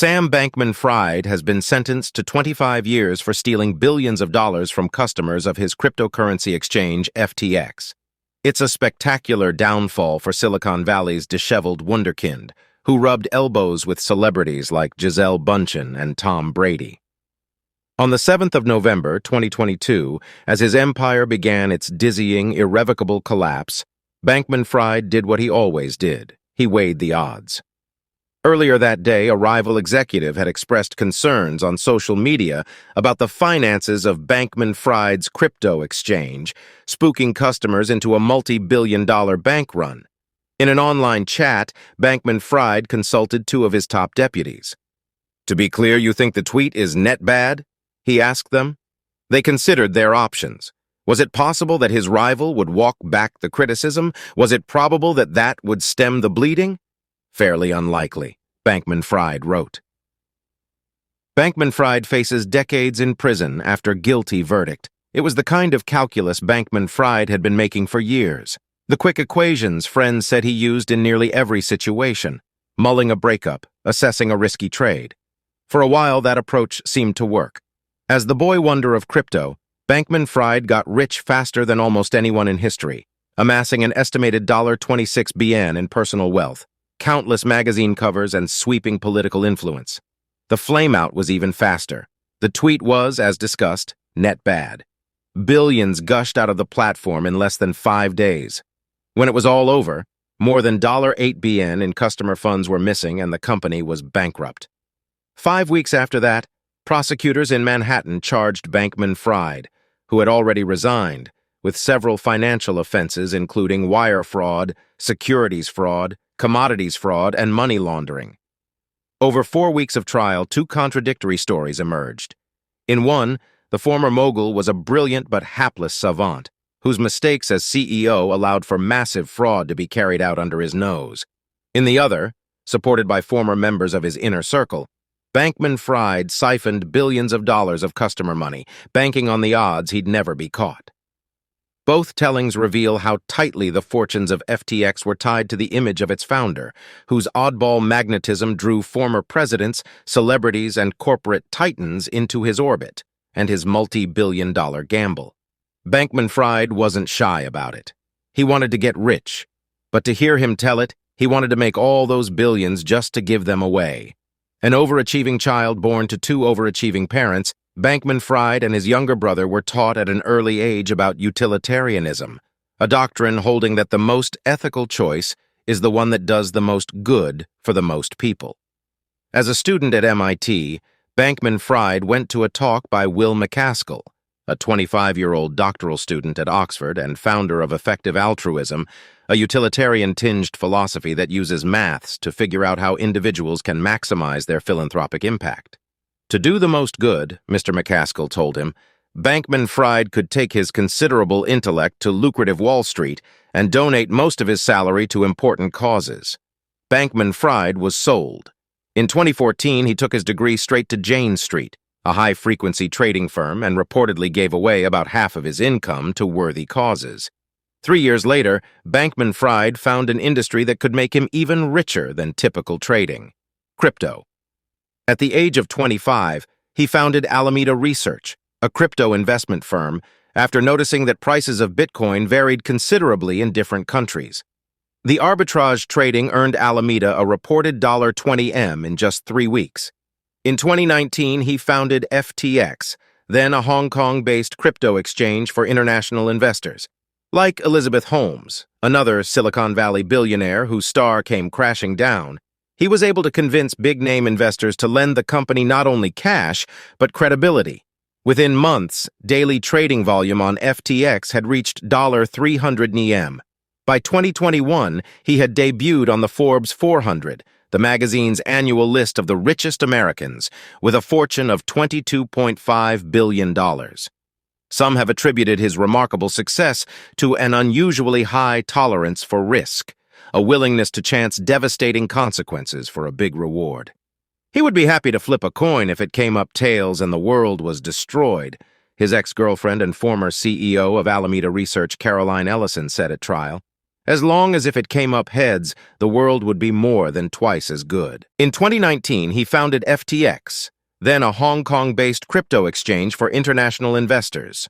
Sam Bankman-Fried has been sentenced to 25 years for stealing billions of dollars from customers of his cryptocurrency exchange, FTX. It's a spectacular downfall for Silicon Valley's dishevelled wunderkind, who rubbed elbows with celebrities like Gisele Bündchen and Tom Brady. On the 7th of November, 2022, as his empire began its dizzying, irrevocable collapse, Bankman-Fried did what he always did. He weighed the odds. Earlier that day, a rival executive had expressed concerns on social media about the finances of Bankman-Fried's crypto exchange, spooking customers into a multi-billion-dollar bank run. In an online chat, Bankman-Fried consulted two of his top deputies. "To be clear, you think the tweet is net bad?" he asked them. They considered their options. Was it possible that his rival would walk back the criticism? Was it probable that that would stem the bleeding? Fairly unlikely, Bankman-Fried wrote. Bankman-Fried faces decades in prison after guilty verdict. It was the kind of calculus Bankman-Fried had been making for years. The quick equations friends said he used in nearly every situation, mulling a breakup, assessing a risky trade. For a while, that approach seemed to work. As the boy wonder of crypto, Bankman-Fried got rich faster than almost anyone in history, amassing an estimated $26 billion in personal wealth, countless magazine covers, and sweeping political influence. The flameout was even faster. The tweet was, as discussed, net bad. Billions gushed out of the platform in less than 5 days. When it was all over, more than $8 billion in customer funds were missing and the company was bankrupt. 5 weeks after that, prosecutors in Manhattan charged Bankman-Fried, who had already resigned, with several financial offenses including wire fraud, securities fraud, commodities fraud, and money laundering. Over 4 weeks of trial, two contradictory stories emerged. In one, the former mogul was a brilliant but hapless savant, whose mistakes as CEO allowed for massive fraud to be carried out under his nose. In the other, supported by former members of his inner circle, Bankman-Fried siphoned billions of dollars of customer money, banking on the odds he'd never be caught. Both tellings reveal how tightly the fortunes of FTX were tied to the image of its founder, whose oddball magnetism drew former presidents, celebrities, and corporate titans into his orbit, and his multi-billion-dollar gamble. Bankman-Fried wasn't shy about it. He wanted to get rich, but to hear him tell it, he wanted to make all those billions just to give them away. An overachieving child born to two overachieving parents, Bankman-Fried and his younger brother were taught at an early age about utilitarianism, a doctrine holding that the most ethical choice is the one that does the most good for the most people. As a student at MIT, Bankman-Fried went to a talk by Will MacAskill, a 25-year-old doctoral student at Oxford and founder of effective altruism, a utilitarian-tinged philosophy that uses maths to figure out how individuals can maximize their philanthropic impact. To do the most good, Mr. MacAskill told him, Bankman-Fried could take his considerable intellect to lucrative Wall Street and donate most of his salary to important causes. Bankman-Fried was sold. In 2014, he took his degree straight to Jane Street, a high-frequency trading firm, and reportedly gave away about half of his income to worthy causes. 3 years later, Bankman-Fried found an industry that could make him even richer than typical trading: crypto. At the age of 25, he founded Alameda Research, a crypto investment firm, after noticing that prices of Bitcoin varied considerably in different countries. The arbitrage trading earned Alameda a reported $20M in just 3 weeks. In 2019, he founded FTX, then a Hong Kong-based crypto exchange for international investors. Like Elizabeth Holmes, another Silicon Valley billionaire whose star came crashing down, he was able to convince big-name investors to lend the company not only cash, but credibility. Within months, daily trading volume on FTX had reached $300M. By 2021, he had debuted on the Forbes 400, the magazine's annual list of the richest Americans, with a fortune of $22.5 billion. Some have attributed his remarkable success to an unusually high tolerance for risk, a willingness to chance devastating consequences for a big reward. He would be happy to flip a coin if it came up tails and the world was destroyed, his ex-girlfriend and former CEO of Alameda Research, Caroline Ellison, said at trial. As long as if it came up heads, the world would be more than twice as good. In 2019, he founded FTX, then a Hong Kong-based crypto exchange for international investors.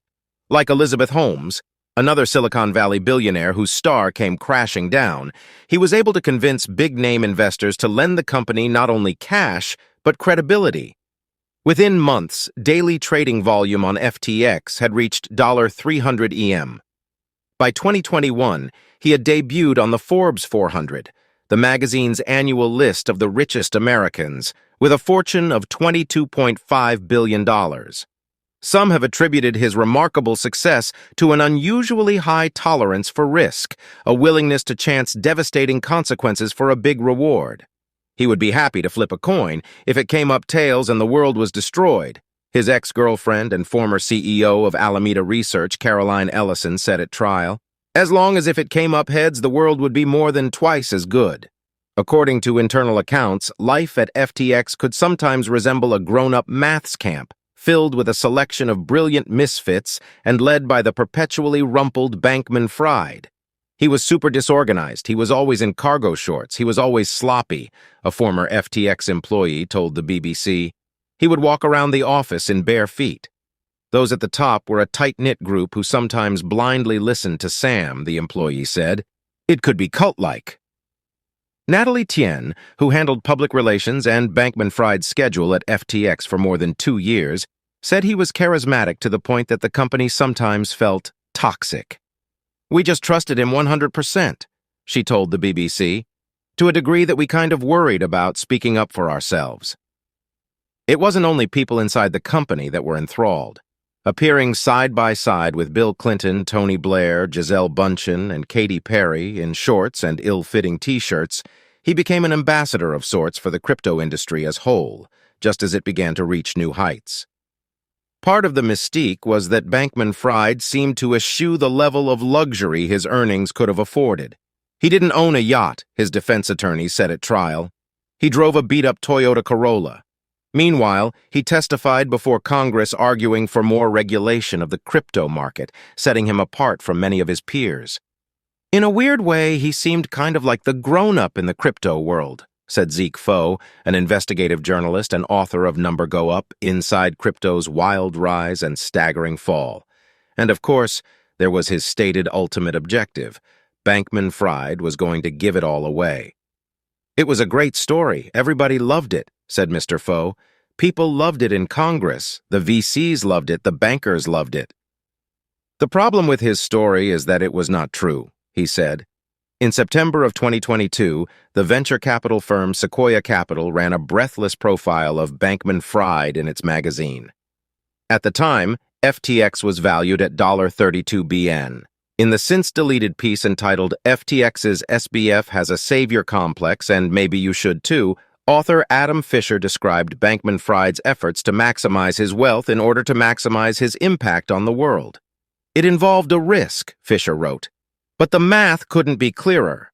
Like Elizabeth Holmes, another Silicon Valley billionaire whose star came crashing down, he was able to convince big-name investors to lend the company not only cash, but credibility. Within months, daily trading volume on FTX had reached $300 EM. By 2021, he had debuted on the Forbes 400, the magazine's annual list of the richest Americans, with a fortune of $22.5 billion. Some have attributed his remarkable success to an unusually high tolerance for risk, a willingness to chance devastating consequences for a big reward. He would be happy to flip a coin if it came up tails and the world was destroyed, his ex-girlfriend and former CEO of Alameda Research, Caroline Ellison, said at trial. As long as if it came up heads, the world would be more than twice as good. According to internal accounts, life at FTX could sometimes resemble a grown-up maths camp, filled with a selection of brilliant misfits and led by the perpetually rumpled Bankman-Fried. He was super disorganized, he was always in cargo shorts, he was always sloppy, a former FTX employee told the BBC. He would walk around the office in bare feet. Those at the top were a tight-knit group who sometimes blindly listened to Sam, the employee said. It could be cult-like. Natalie Tien, who handled public relations and Bankman-Fried's schedule at FTX for more than 2 years, said he was charismatic to the point that the company sometimes felt toxic. We just trusted him 100%, she told the BBC, to a degree that we kind of worried about speaking up for ourselves. It wasn't only people inside the company that were enthralled. Appearing side by side with Bill Clinton, Tony Blair, Gisele Bündchen, and Katy Perry in shorts and ill-fitting t-shirts, he became an ambassador of sorts for the crypto industry as whole, just as it began to reach new heights. Part of the mystique was that Bankman-Fried seemed to eschew the level of luxury his earnings could have afforded. He didn't own a yacht, his defense attorney said at trial. He drove a beat-up Toyota Corolla. Meanwhile, he testified before Congress arguing for more regulation of the crypto market, setting him apart from many of his peers. In a weird way, he seemed kind of like the grown-up in the crypto world, said Zeke Foe, an investigative journalist and author of Number Go Up, Inside Crypto's Wild Rise and Staggering Fall. And of course, there was his stated ultimate objective. Bankman-Fried was going to give it all away. It was a great story. Everybody loved it, said Mr. Foe. People loved it in Congress. The VCs loved it. The bankers loved it. The problem with his story is that it was not true, he said. In September of 2022, the venture capital firm Sequoia Capital ran a breathless profile of Bankman-Fried in its magazine. At the time, FTX was valued at $32 BN. In the since-deleted piece entitled FTX's SBF has a savior complex and maybe you should too, author Adam Fisher described Bankman-Fried's efforts to maximize his wealth in order to maximize his impact on the world. It involved a risk, Fisher wrote, but the math couldn't be clearer.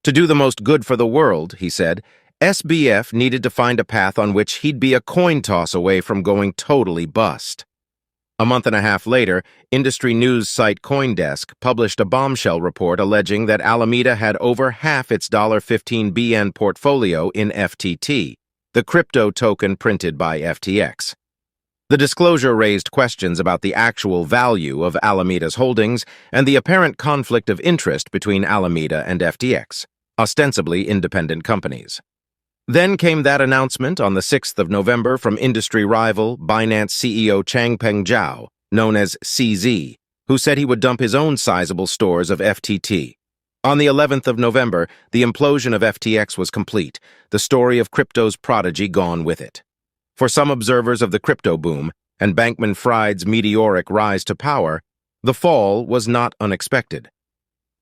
To do the most good for the world, he said, SBF needed to find a path on which he'd be a coin toss away from going totally bust. A month and a half later, industry news site CoinDesk published a bombshell report alleging that Alameda had over half its $15 BN portfolio in FTT, the crypto token printed by FTX. The disclosure raised questions about the actual value of Alameda's holdings and the apparent conflict of interest between Alameda and FTX, ostensibly independent companies. Then came that announcement on the 6th of November from industry rival Binance CEO Changpeng Zhao, known as CZ, who said he would dump his own sizable stores of FTT. On the 11th of November, the implosion of FTX was complete, the story of crypto's prodigy gone with it. For some observers of the crypto boom and Bankman-Fried's meteoric rise to power, the fall was not unexpected.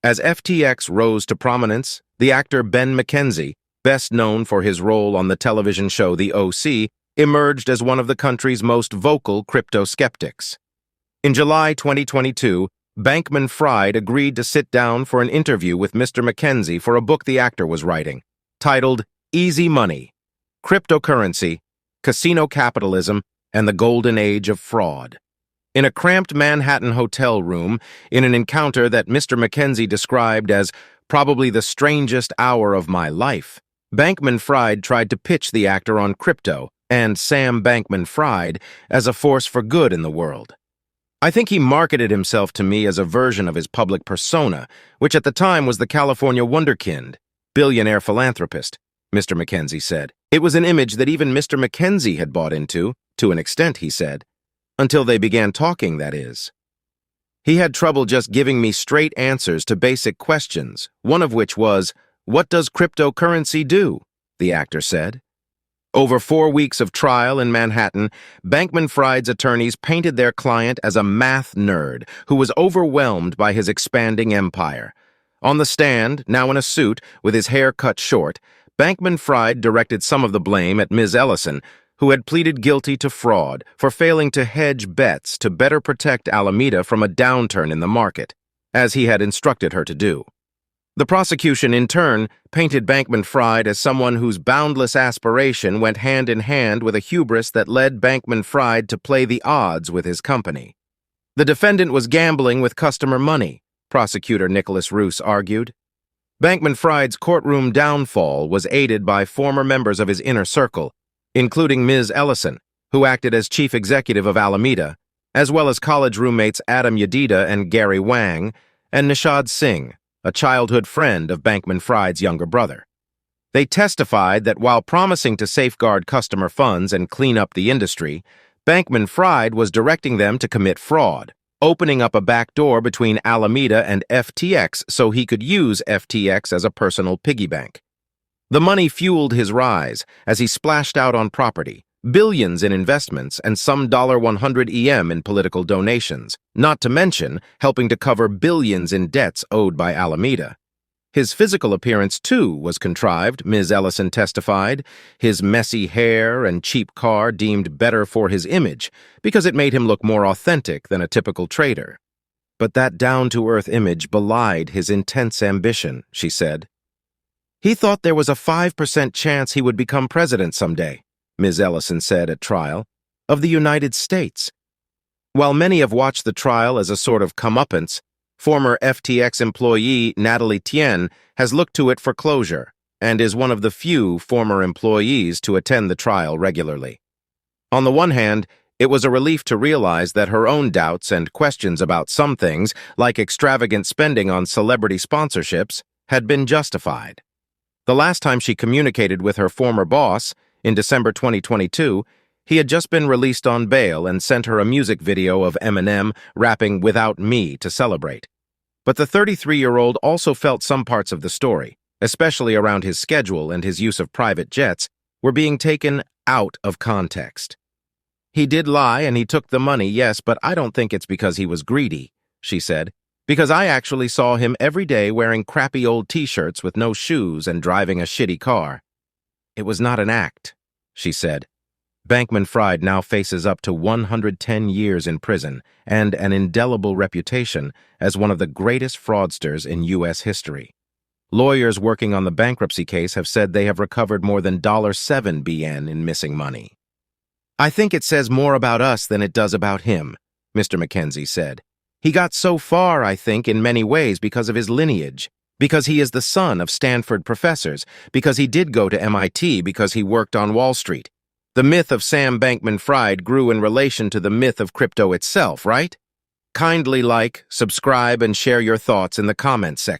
As FTX rose to prominence, the actor Ben McKenzie, best known for his role on the television show The OC, emerged as one of the country's most vocal crypto skeptics. In July 2022, Bankman-Fried agreed to sit down for an interview with Mr. McKenzie for a book the actor was writing, titled Easy Money, Cryptocurrency, Casino Capitalism, and the Golden Age of Fraud. In a cramped Manhattan hotel room, in an encounter that Mr. Mackenzie described as probably the strangest hour of my life, Bankman-Fried tried to pitch the actor on crypto and Sam Bankman-Fried as a force for good in the world. I think he marketed himself to me as a version of his public persona, which at the time was the California wunderkind, billionaire philanthropist, Mr. Mackenzie said. It was an image that even Mr. Mackenzie had bought into, to an extent, he said. Until they began talking, that is. He had trouble just giving me straight answers to basic questions, one of which was, "What does cryptocurrency do?" the actor said. Over 4 weeks of trial in Manhattan, Bankman-Fried's attorneys painted their client as a math nerd who was overwhelmed by his expanding empire. On the stand, now in a suit, with his hair cut short, Bankman-Fried directed some of the blame at Ms. Ellison, who had pleaded guilty to fraud for failing to hedge bets to better protect Alameda from a downturn in the market, as he had instructed her to do. The prosecution, in turn, painted Bankman-Fried as someone whose boundless aspiration went hand in hand with a hubris that led Bankman-Fried to play the odds with his company. The defendant was gambling with customer money, prosecutor Nicholas Roos argued. Bankman-Fried's courtroom downfall was aided by former members of his inner circle, including Ms. Ellison, who acted as chief executive of Alameda, as well as college roommates Adam Yedida and Gary Wang, and Nishad Singh, a childhood friend of Bankman-Fried's younger brother. They testified that while promising to safeguard customer funds and clean up the industry, Bankman-Fried was directing them to commit fraud, opening up a back door between Alameda and FTX so he could use FTX as a personal piggy bank. The money fueled his rise as he splashed out on property, billions in investments, and some $100 EM in political donations, not to mention helping to cover billions in debts owed by Alameda. His physical appearance, too, was contrived, Ms. Ellison testified, his messy hair and cheap car deemed better for his image because it made him look more authentic than a typical trader. But that down-to-earth image belied his intense ambition, she said. He thought there was a 5% chance he would become president someday, Ms. Ellison said at trial, of the United States. While many have watched the trial as a sort of comeuppance, former FTX employee Natalie Tien has looked to it for closure and is one of the few former employees to attend the trial regularly. On the one hand, it was a relief to realize that her own doubts and questions about some things, like extravagant spending on celebrity sponsorships, had been justified. The last time she communicated with her former boss, in December 2022, he had just been released on bail and sent her a music video of Eminem rapping "Without Me" to celebrate. But the 33-year-old also felt some parts of the story, especially around his schedule and his use of private jets, were being taken out of context. He did lie and he took the money, yes, but I don't think it's because he was greedy, she said, because I actually saw him every day wearing crappy old t-shirts with no shoes and driving a shitty car. It was not an act, she said. Bankman-Fried now faces up to 110 years in prison and an indelible reputation as one of the greatest fraudsters in U.S. history. Lawyers working on the bankruptcy case have said they have recovered more than $7 billion in missing money. I think it says more about us than it does about him, Mr. Mackenzie said. He got so far, I think, in many ways because of his lineage, because he is the son of Stanford professors, because he did go to MIT, because he worked on Wall Street. The myth of Sam Bankman-Fried grew in relation to the myth of crypto itself, right? Kindly like, subscribe, and share your thoughts in the comments section.